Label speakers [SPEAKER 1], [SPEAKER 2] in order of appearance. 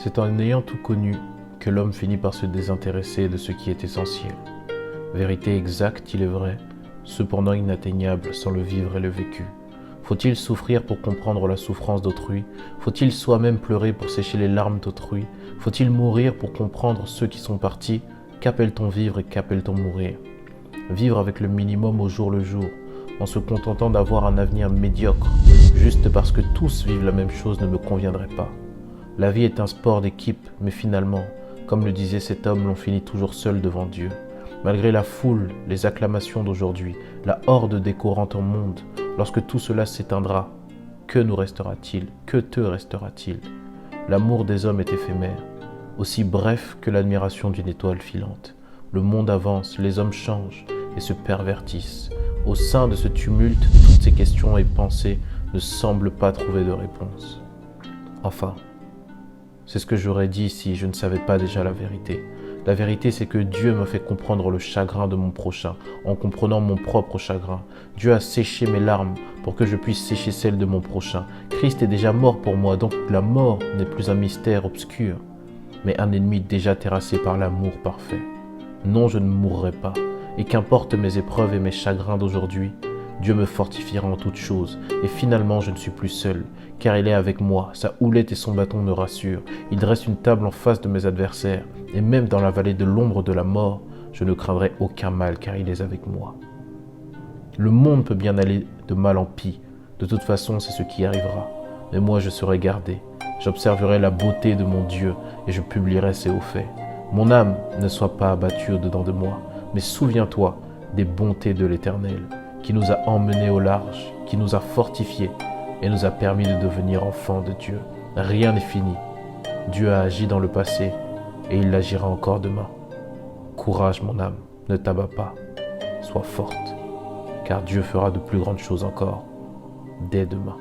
[SPEAKER 1] C'est en ayant tout connu que l'homme finit par se désintéresser de ce qui est essentiel. Vérité exacte, il est vrai, cependant inatteignable sans le vivre et le vécu. Faut-il souffrir pour comprendre la souffrance d'autrui? Faut-il soi-même pleurer pour sécher les larmes d'autrui? Faut-il mourir pour comprendre ceux qui sont partis? Qu'appelle-t-on vivre et qu'appelle-t-on mourir? Vivre avec le minimum au jour le jour, en se contentant d'avoir un avenir médiocre, juste parce que tous vivent la même chose ne me conviendrait pas. La vie est un sport d'équipe, mais finalement, comme le disait cet homme, l'on finit toujours seul devant Dieu. Malgré la foule, les acclamations d'aujourd'hui, la horde décorant ton monde, lorsque tout cela s'éteindra, que nous restera-t-il? Que te restera-t-il? L'amour des hommes est éphémère, aussi bref que l'admiration d'une étoile filante. Le monde avance, les hommes changent et se pervertissent. Au sein de ce tumulte, toutes ces questions et pensées ne semblent pas trouver de réponse. Enfin, c'est ce que j'aurais dit si je ne savais pas déjà la vérité. La vérité, c'est que Dieu me fait comprendre le chagrin de mon prochain, en comprenant mon propre chagrin. Dieu a séché mes larmes pour que je puisse sécher celles de mon prochain. Christ est déjà mort pour moi, donc la mort n'est plus un mystère obscur, mais un ennemi déjà terrassé par l'amour parfait. Non, je ne mourrai pas, et qu'importe mes épreuves et mes chagrins d'aujourd'hui, Dieu me fortifiera en toutes choses, et finalement je ne suis plus seul, car il est avec moi, sa houlette et son bâton me rassurent. Il dresse une table en face de mes adversaires, et même dans la vallée de l'ombre de la mort, je ne craindrai aucun mal, car il est avec moi. Le monde peut bien aller de mal en pis, de toute façon c'est ce qui arrivera, mais moi je serai gardé, j'observerai la beauté de mon Dieu, et je publierai ses hauts faits. Mon âme ne soit pas abattue au-dedans de moi, mais souviens-toi des bontés de l'Éternel, qui nous a emmenés au large, qui nous a fortifiés et nous a permis de devenir enfants de Dieu. Rien n'est fini. Dieu a agi dans le passé et il agira encore demain. Courage mon âme, ne t'abats pas, sois forte, car Dieu fera de plus grandes choses encore dès demain.